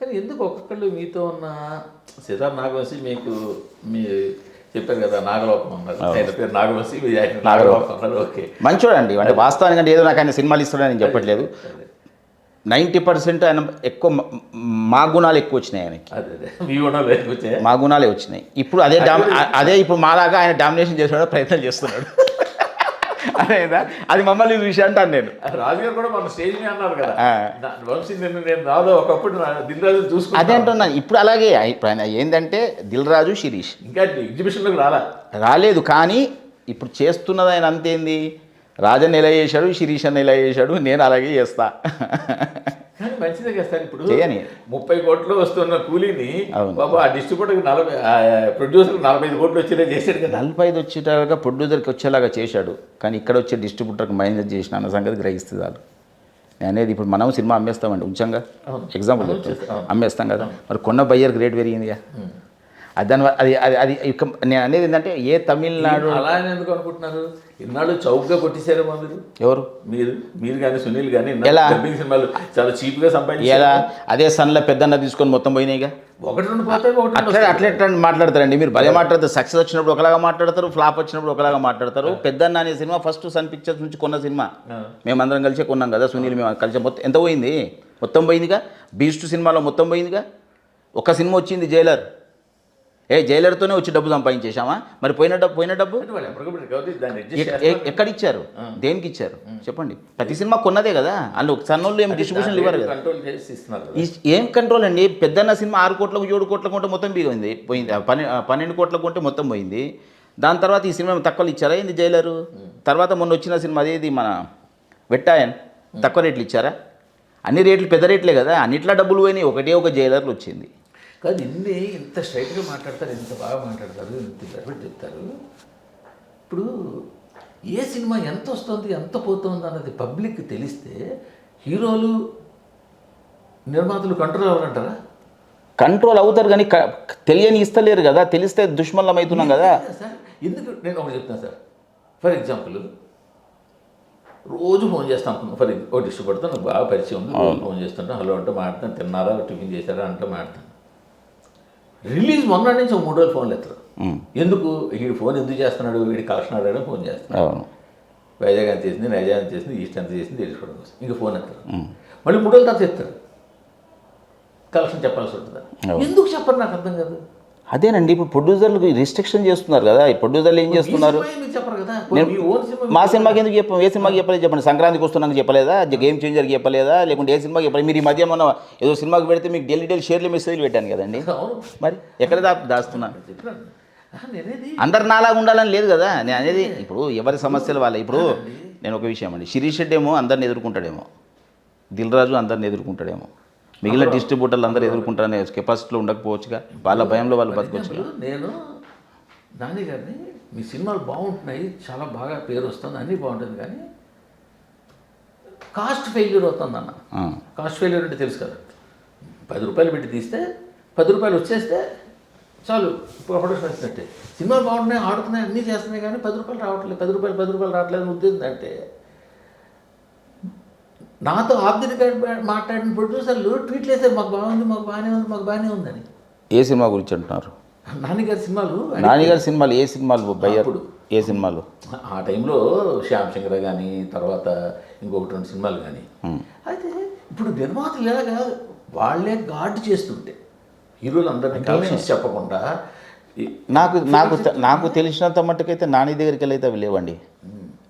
కానీ ఎందుకు ఒక్కొక్కళ్ళు మీతో ఉన్న సితార్ నాగవంశీ మీకు మీ చెప్పారు కదా నాగలోకం అన్నారు, ఆయన పేరు నాగవంశీ, ఆయన నాగలోకం అన్నారు. ఓకే, మంచోడండి. అంటే వాస్తవానికి ఏదో నాకు ఆయన సినిమాలు ఇస్తాడని నేను చెప్పట్లేదు. 90% ఆయన ఎక్కువ మా గుణాలు ఎక్కువ వచ్చినాయి ఆయనకి. అదే మీ గుణాలు ఎక్కువ వచ్చాయి, మా గుణాలే వచ్చినాయి. ఇప్పుడు అదే ఇప్పుడు మాలాగా ఆయన డామినేషన్ చేస్తున్నాడు, ప్రయత్నం చేస్తున్నాడు. అదేదా అది మమ్మల్ని చూసి అంటాను నేను. రాజుగారు కూడా మన స్టేజ్ మీద అన్నారు కదా, వంశీ నేను నాలో ఒకప్పుడు దిల్ రాజు చూసుకున్నాను. అదే అంటున్నాను. ఇప్పుడు అలాగే ఇప్పుడు ఆయన ఏంటంటే దిల్ రాజు శిరీష్ ఇంకా ఎగ్జిబిషన్లోకి రాలేదు. కానీ ఇప్పుడు చేస్తున్నది ఆయన అంతేంది, రాజన్ ఎలా చేశాడు, శిరీష్ అని ఎలా చేశాడు, నేను అలాగే చేస్తా. కానీ మంచిదే కదా సార్. ఇప్పుడు చేయని 30 కోట్లు వస్తున్న కూలీని బాబు ఆ డిస్ట్రిబ్యూటర్కి ప్రొడ్యూసర్కి 45 కోట్లు వచ్చేలా చేశాడు కదా. 45 వచ్చేలాగా ప్రొడ్యూసర్కి వచ్చేలాగా చేశాడు. కానీ ఇక్కడ వచ్చే డిస్ట్రిబ్యూటర్కి మైనస్ చేసిన అన్న సంగతి గ్రహిస్తుంది వాళ్ళు. నేను అనేది ఇప్పుడు మనం సినిమా అమ్మేస్తామండి ఉంచంగా, ఎగ్జాంపుల్ అమ్మేస్తాం కదా, మరి కొన్న బయ్యర్కి రేట్ పెరిగిందిగా. దాని అది అది అది నేను అనేది ఏంటంటే ఏ తమిళనాడు అలా ఎందుకు అనుకుంటున్నారు, ఇన్నాళ్ళు చౌక్గా కొట్టేశారేమో మీరు. ఎవరు మీరు కానీ సునీల్ కానీ డబ్బింగ్ సినిమాలు చాలా చీప్గా సంపాదించారు. ఎలా అదే సన్లో పెద్దన్న తీసుకొని మొత్తం పోయినాయిగా. ఒకటి రెండు పోతే అట్లా మాట్లాడతారండి మీరు, భలే మాట్లాడతారు. సక్సెస్ వచ్చినప్పుడు ఒకలాగా మాట్లాడతారు, ఫ్లాప్ వచ్చినప్పుడు ఒకలాగా మాట్లాడతారు. పెద్దన్న అనే సినిమా ఫస్ట్ సన్ పిక్చర్స్ నుంచి కొన్న సినిమా, మేమందరం కలిసే కొన్నాం కదా, సునీల్ మేము కలిసి. మొత్తం ఎంత పోయింది, మొత్తం పోయిందిగా. బీస్ట్ సినిమాలో మొత్తం పోయిందిగా. ఒక సినిమా వచ్చింది జైలర్, జైలర్తోనే వచ్చి డబ్బు సంపాదించేసామా? మరి పోయిన డబ్బు ఎక్కడిచ్చారు, దేనికి ఇచ్చారు చెప్పండి? ప్రతి సినిమా కొన్నదే కదా, వాళ్ళు సన్నోళ్ళు ఏం డిస్ట్రిబ్యూషన్ ఇవ్వరు కదా. ఏం కంట్రోల్ అండి? పెద్దన్న సినిమా 6 కోట్లకు 7 కోట్లకు కొంటే మొత్తం పోయింది, 12 కోట్లకు కొంటే మొత్తం పోయింది. దాని తర్వాత ఈ సినిమా తక్కువలు ఇచ్చారా ఏంది జైలరు? తర్వాత మొన్న వచ్చిన సినిమా అదేది మన వెట్టాయన్, తక్కువ రేట్లు ఇచ్చారా? అన్ని రేట్లు పెద్ద రేట్లే కదా, అన్నిట్లా డబ్బులు పోయినాయి, ఒక జైలర్లు వచ్చింది. కాదు ఇన్ని ఇంత స్ట్రైట్గా మాట్లాడతారు, ఇంత బాగా మాట్లాడతారు, ఇంత పెర్ఫెక్ట్ చెప్తారు. ఇప్పుడు ఏ సినిమా ఎంత వస్తుంది ఎంత పోతుంది అన్నది పబ్లిక్ తెలిస్తే హీరోలు నిర్మాతలు కంట్రోల్ అవ్వాలంటారా? కంట్రోల్ అవుతారు కానీ తెలియని ఇస్తలేరు కదా. తెలిస్తే దుష్మలం అవుతున్నాం కదా సార్. ఎందుకు నేను ఒకటి చెప్తాను సార్. ఫర్ ఎగ్జాంపుల్ రోజు ఫోన్ చేస్తాను, ఒక డిస్ట్రిబ్యూటర్తో నాకు బాగా పరిచయం ఉంది, ఫోన్ చేస్తుంటాను, హలో అంటే మాట్లాడతాను, తిన్నారా టిఫిన్ చేశారా అంటే మాట్లాడతాను. రిలీజ్ మొన్న నుంచి ఒక 3 రోజులు ఫోన్లు ఎత్తారు. ఎందుకు వీడు ఫోన్ ఎందుకు చేస్తున్నాడు, వీడి కలెక్షన్ ఆడాడని ఫోన్ చేస్తున్నాడు. వైజాగ్ ఎంత చేసింది, నైజాగ్ ఎంత చేసింది, ఈస్ట్ ఎంత చేసింది తెలుసుకోవడం కోసం ఇంకా ఫోన్ ఎత్తారు. మళ్ళీ 3 రోజుల తర్వాత ఎత్తారు, కలెక్షన్ చెప్పాల్సి ఉంటుంది. ఎందుకు చెప్పరు నాకు అర్థం కాదు. అదేనండి ఇప్పుడు ప్రొడ్యూసర్లకు రిస్ట్రిక్షన్ చేస్తున్నారు కదా. ఈ ప్రొడ్యూసర్లు ఏం చేస్తున్నారు, మా సినిమాకి ఎందుకు చెప్పాము, ఏ సినిమాకి చెప్పలేదు చెప్పండి. సంక్రాంతికి వస్తున్నాక చెప్పలేదా, గేమ్ చేంజర్కి చెప్పలేదా, లేకుంటే ఏ సినిమాకి చెప్పలేదు? మీరు ఈ మధ్య మన ఏదో సినిమాకి పెడితే మీకు డైలీ షేర్లు మెసేజ్లు పెట్టాను కదండి. మరి ఎక్కడ దాస్తున్నా? అందరు నాలాగా ఉండాలని లేదు కదా. నేను అనేది ఇప్పుడు ఎవరి సమస్యలు వాళ్ళ. ఇప్పుడు నేను ఒక విషయం అండి, శిరీష్ రెడ్డి ఏమో అందరిని ఎదుర్కొంటాడేమో, దిల్ రాజు అందరిని ఎదుర్కొంటాడేమో, మిగిలిన డిస్ట్రిబ్యూటర్లు అందరూ ఎదుర్కొంటారనే కెపాసిటీలో ఉండకపోవచ్చుగా, వాళ్ళ భయంలో వాళ్ళు బతకొచ్చు. నేను నాని గారిని మీ సినిమాలు బాగుంటున్నాయి, చాలా బాగా పేరు వస్తుంది, అన్నీ బాగుంటుంది, కానీ కాస్ట్ ఫెయిల్యూర్ అవుతుంది అన్న. కాస్ట్ ఫెయిల్యూర్ అంటే తెలుసు కదా, 10 రూపాయలు పెట్టి తీస్తే 10 రూపాయలు వచ్చేస్తే చాలు, ప్రొడక్షన్ వచ్చినట్టే. సినిమాలు బాగుంటున్నాయి, ఆడుతున్నాయి, అన్నీ చేస్తున్నాయి, కానీ 10 రూపాయలు రావట్లేదు, 10 రూపాయలు రావట్లేదు ఉద్దేశం. అంటే నాతో ఆబ్దిని మాట్లాడిన ప్రొడ్యూసర్లు ట్వీట్లు వేసారు, మాకు బాగుంది, మాకు బాగానే ఉందని. ఏ సినిమా గురించి అంటున్నారు? నాన్నగారి సినిమాలు ఏ సినిమాలు బయ్యప్పుడు, ఏ సినిమాలు? ఆ టైంలో శ్యామ్ సింగర్ కానీ, తర్వాత ఇంకొకటి 2 సినిమాలు కానీ. అయితే ఇప్పుడు నిర్మాతలు ఎలాగా వాళ్ళే గార్డ్ చేస్తుంటే హీరోలు అందరినీ కలెక్షన్స్ చెప్పకుండా. నాకు తెలిసినంత మట్టుకైతే నాని దగ్గరికి వెళ్ళి అయితే అవి లేవండి.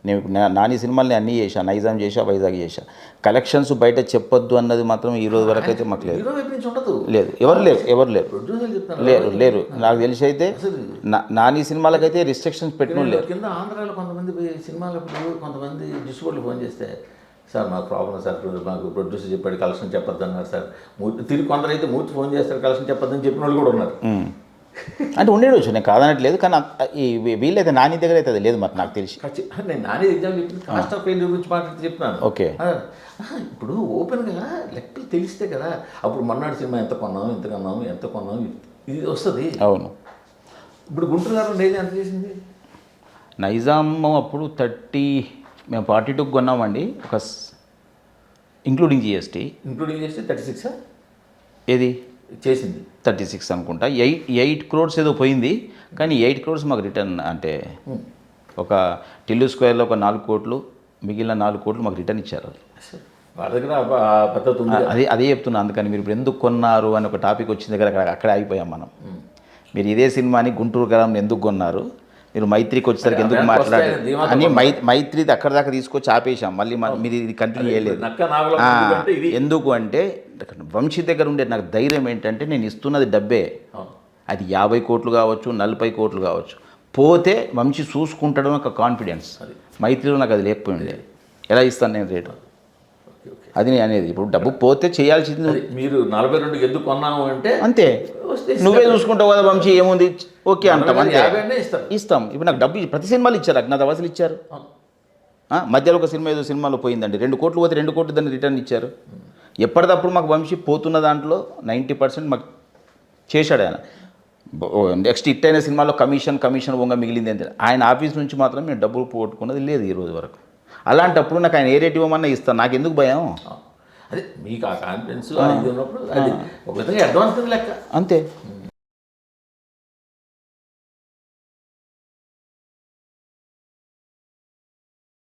నేను నాని సినిమాల్ని అన్నీ చేశా, నైజాం చేశా, వైజాగ్ చేశా. కలెక్షన్స్ బయట చెప్పొద్దు అన్నది మాత్రం ఈ రోజు వరకు అయితే మాకు లేదు. ఎవరు లేరు. నాకు తెలిసి అయితే నాని సినిమాలకైతే రిస్ట్రిక్షన్స్ పెట్టిన లేరు. కింద ఆంధ్రాలో కొంతమంది సినిమాలప్పుడు కొంతమంది డిస్ట్రిబ్యూటర్లు ఫోన్ చేస్తే, సార్ మాకు ప్రాబ్లం సార్, మాకు ప్రొడ్యూసర్ చెప్పాడు కలెక్షన్ చెప్పొద్దు అన్నారు సార్. తిరిగి కొందరైతే మూర్తి ఫోన్ చేస్తారు కలెక్షన్ చెప్పొద్దని చెప్పిన వాళ్ళు కూడా ఉన్నారు. అంటే ఉండేవచ్చు, నేను కాదనట్లేదు, కానీ వీళ్ళైతే నాని దగ్గర అయితే అది లేదు మరి నాకు తెలిసి. నేను నాని ఎగ్జాంపుల్ చెప్పింది కాస్ట్ ఆఫ్ ఫెయిల్యూర్ గురించి మాట్లాడితే చెప్తున్నాను. ఓకే, ఇప్పుడు ఓపెన్గా లెక్కలు తెలిస్తే కదా, అప్పుడు మన్నాడు సినిమా ఎంత కొన్నాం ఇది వస్తుంది. అవును. ఇప్పుడు గుంటూరు గారు నైజాం ఎంత చేసింది? నైజాం అప్పుడు 30, మేము 42 కొన్నామండి, ఒక ఇంక్లూడింగ్ జిఎస్టీ 36. ఏది చేసింది. 36 అనుకుంటా. 8 crores ఏదో పోయింది, కానీ 8 crores మాకు రిటర్న్ అంటే ఒక టిల్లు స్క్వేర్లో ఒక 4 కోట్లు, మిగిలిన 4 కోట్లు మాకు రిటర్న్ ఇచ్చారు. వాళ్ళ దగ్గర ఆ పద్ధతి ఉంది. అదే చెప్తున్నా. అందుకని మీరు ఇప్పుడు ఎందుకు కొన్నారు అని ఒక టాపిక్ వచ్చిన దగ్గర అక్కడే ఆగిపోయాం మనం. మీరు ఇదే సినిమాని గుంటూరు గ్రామం ఎందుకు కొన్నారు, మీరు మైత్రికి వచ్చేసరికి ఎందుకు మాట్లాడారు అని మైత్రిది అక్కడ దాకా తీసుకొచ్చి ఆపేశాం. మళ్ళీ మీరు ఇది కంటిన్యూ చేయలేదు. ఎందుకు అంటే వంశీ దగ్గర ఉండే నాకు ధైర్యం ఏంటంటే నేను ఇస్తున్నది డబ్బే, అది 50 కోట్లు కావచ్చు, 40 కోట్లు కావచ్చు, పోతే వంశీ చూసుకుంటాడు ఒక కాన్ఫిడెన్స్. మైత్రిలో నాకు అది లేకపోయింది. ఎలా ఇస్తాను నేను రేటు, అది నేను అనేది. ఇప్పుడు డబ్బు పోతే చేయాల్సింది. మీరు 42 ఎందుకు కొన్నాము అంటే అంతే, నువ్వే చూసుకుంటావు కదా వంశీ, ఏముంది ఓకే అంటాం, అంతే ఇస్తాం. ఇప్పుడు నాకు డబ్బు ప్రతి సినిమాలు ఇచ్చారు, అజ్ఞాతవాసులు ఇచ్చారు. మధ్యలో ఒక సినిమా ఏదో సినిమాలో పోయిందండి, 2 కోట్లు పోతే 2 కోట్లు దాన్ని రిటర్న్ ఇచ్చారు. ఎప్పటికప్పుడు మాకు వంశీ పోతున్న దాంట్లో 90% మాకు చేశాడు ఆయన. నెక్స్ట్ హిట్ అయిన సినిమాలో కమిషన్ వంగ మిగిలింది అంతే. ఆయన ఆఫీస్ నుంచి మాత్రం మేము డబ్బులు పోగొట్టుకున్నది లేదు ఈ రోజు వరకు. అలాంటప్పుడు నాకు ఆయన ఏ రేట్ ఇవ్వమన్నా ఇస్తాను, నాకు ఎందుకు భయం? అదే మీకు ఆ కాన్ఫిడెన్స్ ఉన్నప్పుడు అది ఒక విధంగా అడ్వాన్స్ లెక్క అంతే.